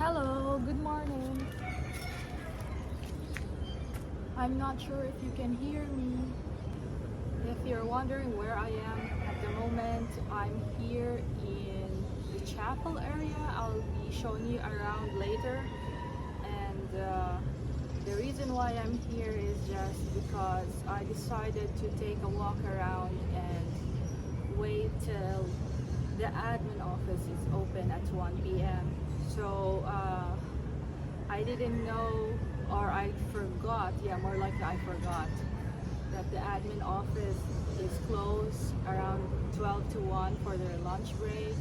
Hello, good morning. I'm not sure if you can hear me. If you're wondering where I am at the moment, I'm here in the chapel area. I'll be showing you around later. And the reason why I'm here is just because I decided to take a walk around and wait till the admin office is open at 1 p.m. So I didn't know, or I forgot, yeah, more likely I forgot, that the admin office is closed around 12 to 1 for their lunch break.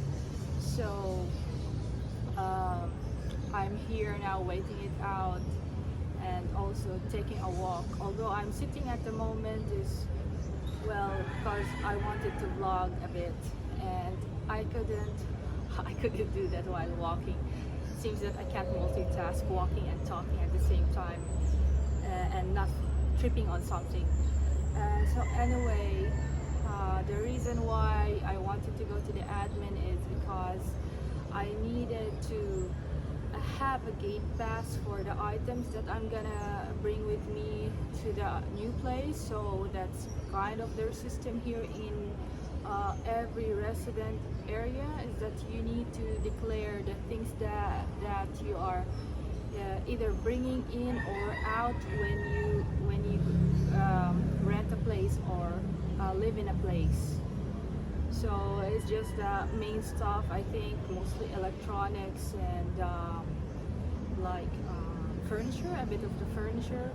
So I'm here now waiting it out and also taking a walk. Although I'm sitting at the moment is, well, because I wanted to vlog a bit and I couldn't do that while walking. It seems that I can't multitask walking and talking at the same time and not tripping on something. So anyway, the reason why I wanted to go to the admin is because I needed to have a gate pass for the items that I'm gonna bring with me to the new place. So that's kind of their system here in every resident area, is that you need to declare the things that you are either bringing in or out when you rent a place or live in a place. So it's just the main stuff, I think, mostly electronics and furniture, a bit of the furniture,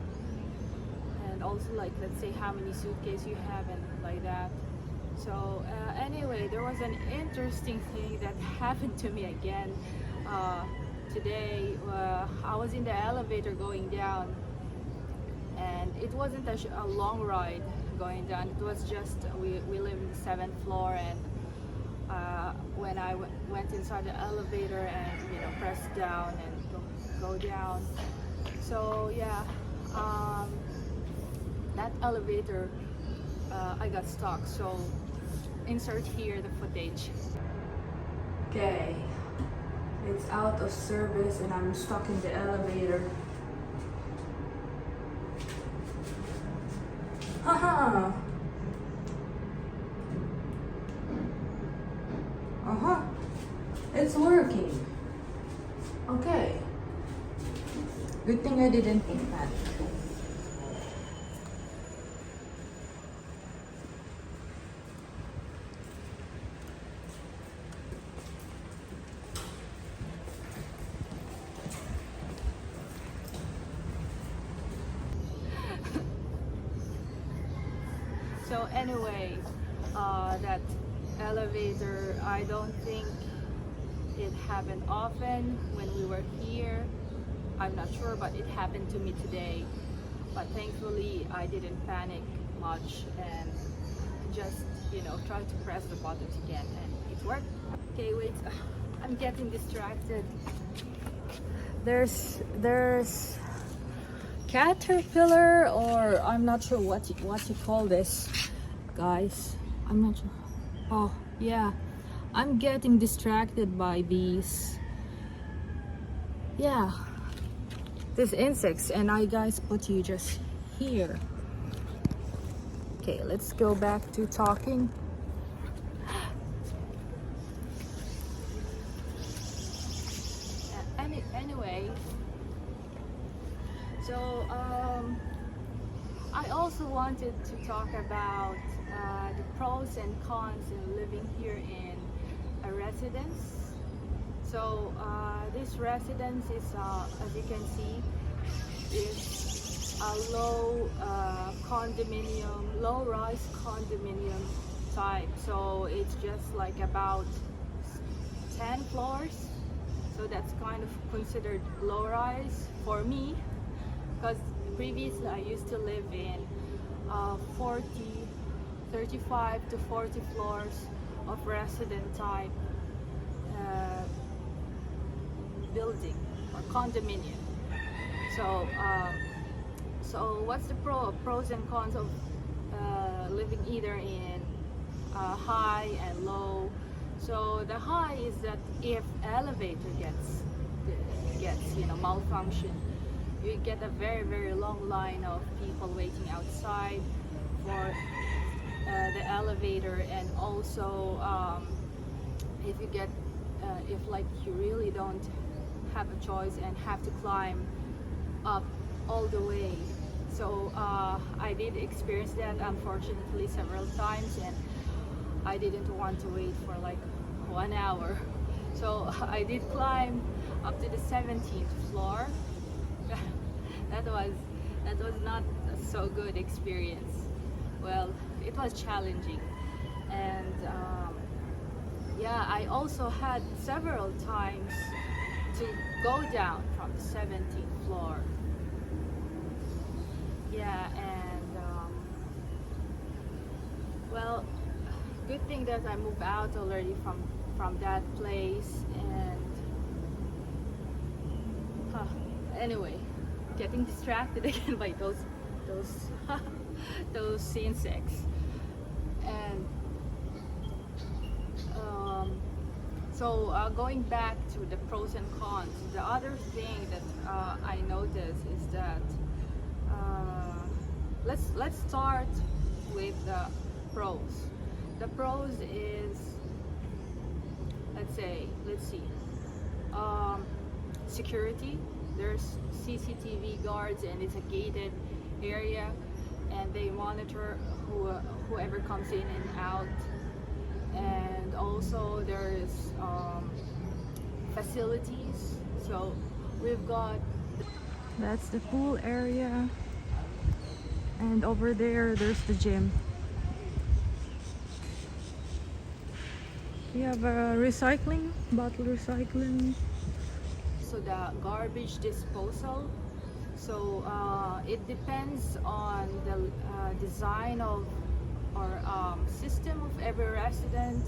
and also like, let's say, how many suitcases you have and like that. So anyway, there was an interesting thing that happened to me again today. I was in the elevator going down, and it wasn't a long ride going down. It was just, we live in the 7th floor, and when I went inside the elevator and press down and go down. So yeah, that elevator, I got stuck. So insert here the footage. Okay, it's out of service and I'm stuck in the elevator. Haha. It's working. Okay. Good thing I didn't think that. So anyway, that elevator, I don't think it happened often when we were here. I'm not sure, but it happened to me today. But thankfully, I didn't panic much and just, try to press the buttons again, and it worked. Okay, wait, I'm getting distracted. There's caterpillar, or I'm not sure what you call this, guys. I'm not sure. Oh yeah, I'm getting distracted by these, yeah, these insects, and I guys put you just here. Okay, let's go back to talking. Anyway, so I also wanted to talk about the pros and cons in living here in a residence. So this residence is, as you can see, is a low-rise condominium type. So it's just like about 10 floors. So that's kind of considered low-rise for me, because previously I used to live in 35 to 40 floors of resident type building or condominium. So what's the pros and cons of living either in high and low? So the high is that if elevator gets malfunction, you get a very long line of people waiting outside for the elevator. And also if you get if like you really don't have a choice and have to climb up all the way. So I did experience that, unfortunately, several times, and I didn't want to wait for like 1 hour. So I did climb up to the 17th floor. that was not a so good experience. Well, it was challenging. And yeah, I also had several times to go down from the 17th floor. Yeah, and well, good thing that I moved out already from that place. And anyway, getting distracted again by those those insects. And so going back to the pros and cons, the other thing that I noticed is that let's start with the pros. The pros is, let's see, security. There's CCTV guards, and it's a gated area, and they monitor whoever comes in and out. And also there's facilities. So we've got, that's the pool area, and over there's the gym. We have a bottle recycling. So the garbage disposal. So it depends on the design of or system of every resident.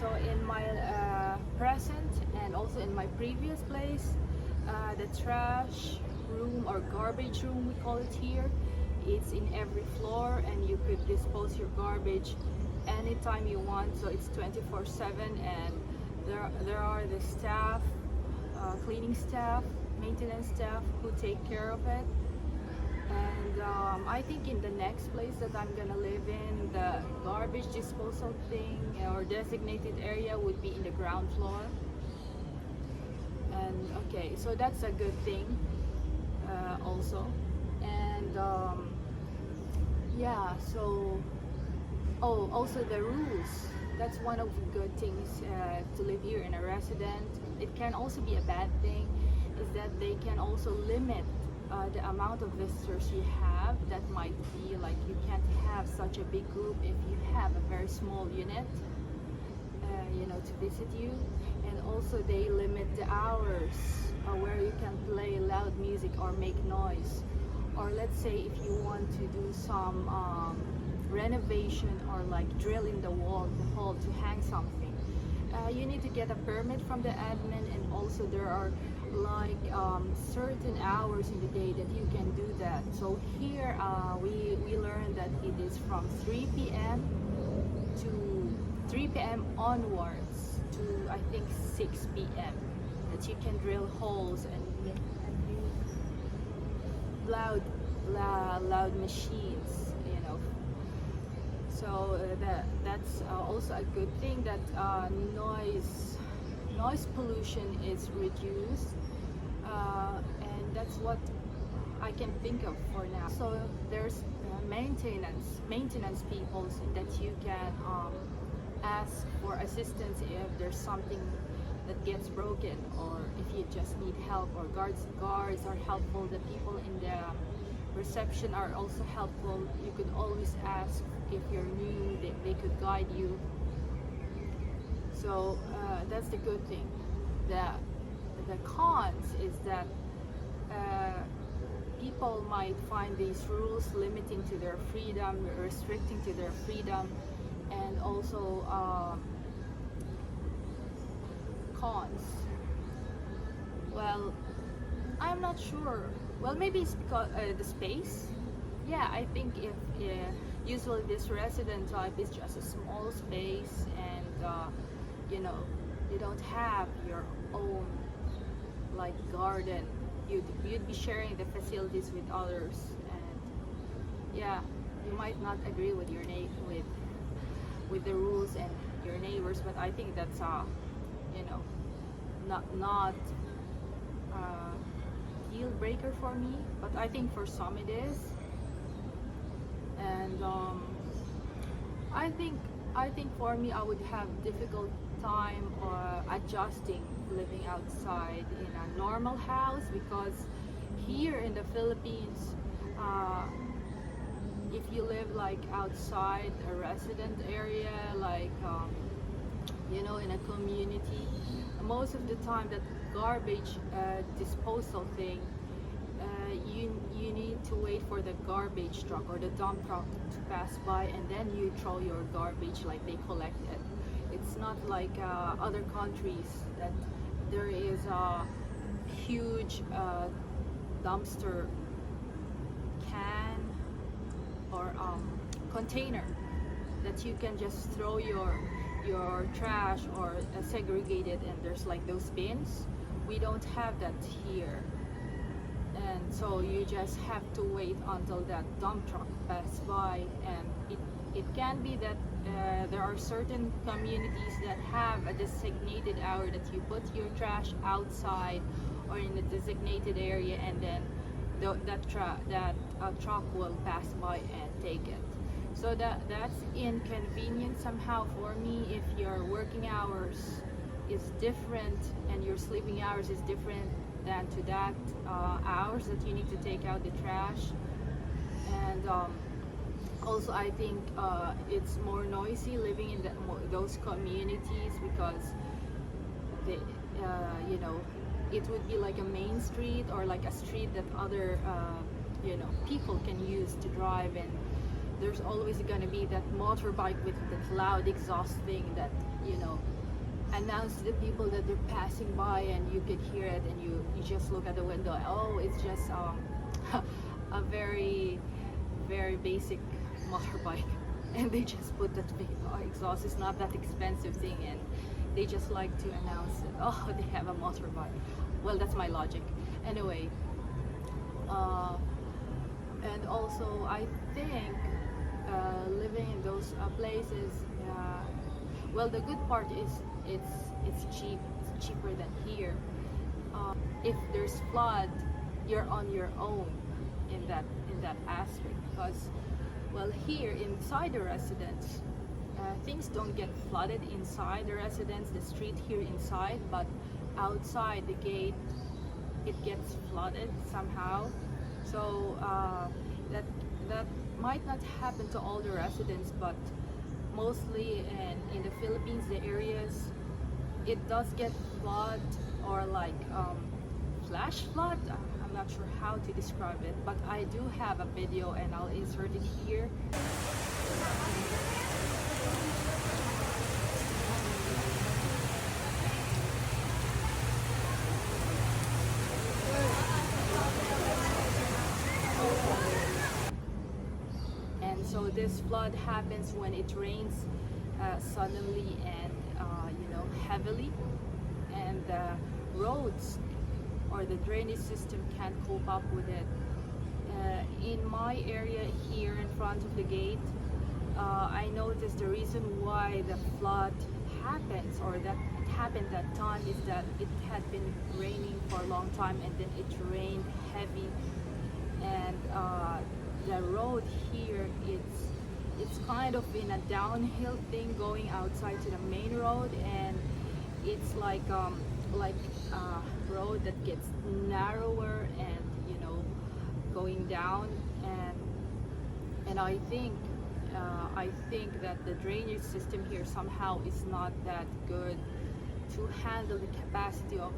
So in my present and also in my previous place, the trash room or garbage room, we call it here, it's in every floor, and you could dispose your garbage anytime you want. So it's 24/7, and there are the staff, cleaning staff, maintenance staff, who take care of it. And I think in the next place that I'm gonna live in, the garbage disposal thing or designated area would be in the ground floor. And okay, so that's a good thing also. And yeah, so also the rules. That's one of the good things to live here in a resident. It can also be a bad thing, is that they can also limit the amount of visitors you have. That might be like you can't have such a big group if you have a very small unit, to visit you. And also they limit the hours where you can play loud music or make noise. Or let's say if you want to do some renovation or like drill in the hole to hang something, you need to get a permit from the admin. And also there are like certain hours in the day that you can do that. So here we learned that it is from 3 p.m. to 3 p.m. onwards to I think 6 p.m. that you can drill holes and use loud machines. So that's also a good thing, that noise pollution is reduced, and that's what I can think of for now. So there's maintenance people that you can ask for assistance if there's something that gets broken, or if you just need help. Or guards are helpful. The people in the reception are also helpful. You could always ask if you're new, they could guide you. So that's the good thing. The cons is that people might find these rules limiting to their freedom, restricting to their freedom. And also cons, well, I'm not sure. Well, maybe it's because the space. Yeah, I think if usually this resident type is just a small space, and you don't have your own like garden. You'd be sharing the facilities with others, and yeah, you might not agree with your with the rules and your neighbors, but I think that's you know, not deal breaker for me, but I think for some it is. And I think for me, I would have difficult time adjusting living outside in a normal house, because here in the Philippines, if you live like outside a resident area, like you know, in a community, most of the time that garbage disposal thing, you need to wait for the garbage truck or the dump truck to pass by, and then you throw your garbage, like they collect it. It's not like other countries that there is a huge dumpster can or container that you can just throw your trash or segregate it, and there's like those bins. We don't have that here, and so you just have to wait until that dump truck passes by. And it can be that there are certain communities that have a designated hour that you put your trash outside or in a designated area, and then that truck will pass by and take it. So that's inconvenient somehow for me. If your working hours is different and your sleeping hours is different than to that hours that you need to take out the trash. And also I think it's more noisy living in those communities, because they, you know, it would be like a main street or like a street that other you know, people can use to drive, and there's always going to be that motorbike with that loud exhaust thing that, you know, announce to the people that they're passing by, and you could hear it, and you just look at the window. Oh, it's just a very basic motorbike, and they just put that big exhaust. It's not that expensive thing, and they just like to announce it. Oh, they have a motorbike. Well, that's my logic. Anyway, and also I think living in those places, well, the good part is it's cheap. It's cheaper than here. If there's flood, you're on your own in that aspect, because, well, here inside the residence, things don't get flooded inside the residence, the street here inside, but outside the gate it gets flooded somehow. So that might not happen to all the residents, but mostly in the Philippines, the areas, it does get flood, or like flash flood. I'm not sure how to describe it, but I do have a video and I'll insert it here. And so this flood happens when it rains suddenly and you know, heavily, and the roads or the drainage system can't cope up with it. In my area here in front of the gate, I noticed the reason why the flood happens, or that it happened that time, is that it had been raining for a long time, and then it rained heavy, and the road here, it's kind of in a downhill thing going outside to the main road, and it's like a road that gets narrower and, you know, going down, and I think that the drainage system here somehow is not that good to handle the capacity of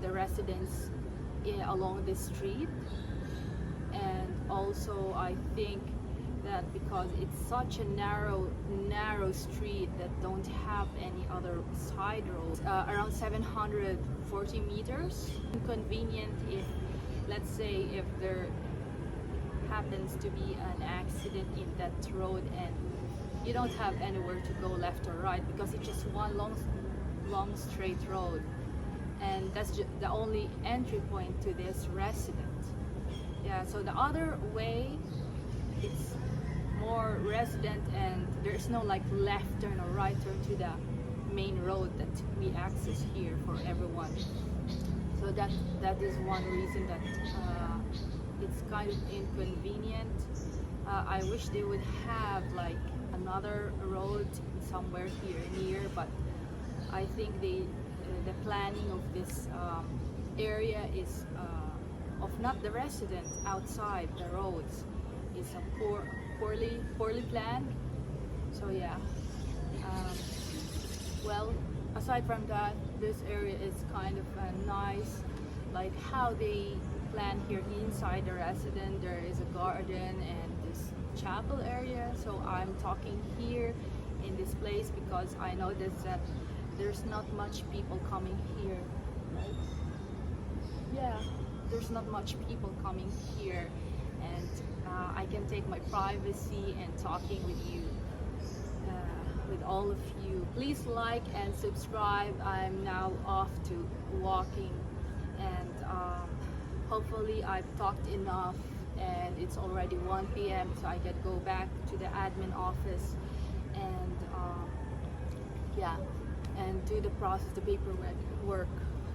the residents along the street. And also I think that because it's such a narrow street that don't have any other side roads, around 740 meters, inconvenient if, let's say, if there happens to be an accident in that road and you don't have anywhere to go left or right, because it's just one long straight road. And that's the only entry point to this resident. Yeah, so the other way, it's more resident, and there's no like left turn or right turn to the main road that we access here for everyone. So that is one reason that it's kind of inconvenient. I wish they would have like another road somewhere here near, but I think the planning of this area is of not the residents outside the roads is a poorly planned. So yeah. Well, aside from that, this area is kind of nice, like how they plan here inside the residence. There is a garden and this chapel area. So I'm talking here in this place because I noticed that there's not much people coming here, right? Yeah, there's not much people coming here, and I can take my privacy and talking with you, with all of you. Please like and subscribe. I'm now off to walking, and hopefully I've talked enough, and it's already 1 p.m. so I can go back to the admin office and yeah, and do the process, the paperwork.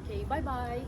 Okay, bye bye.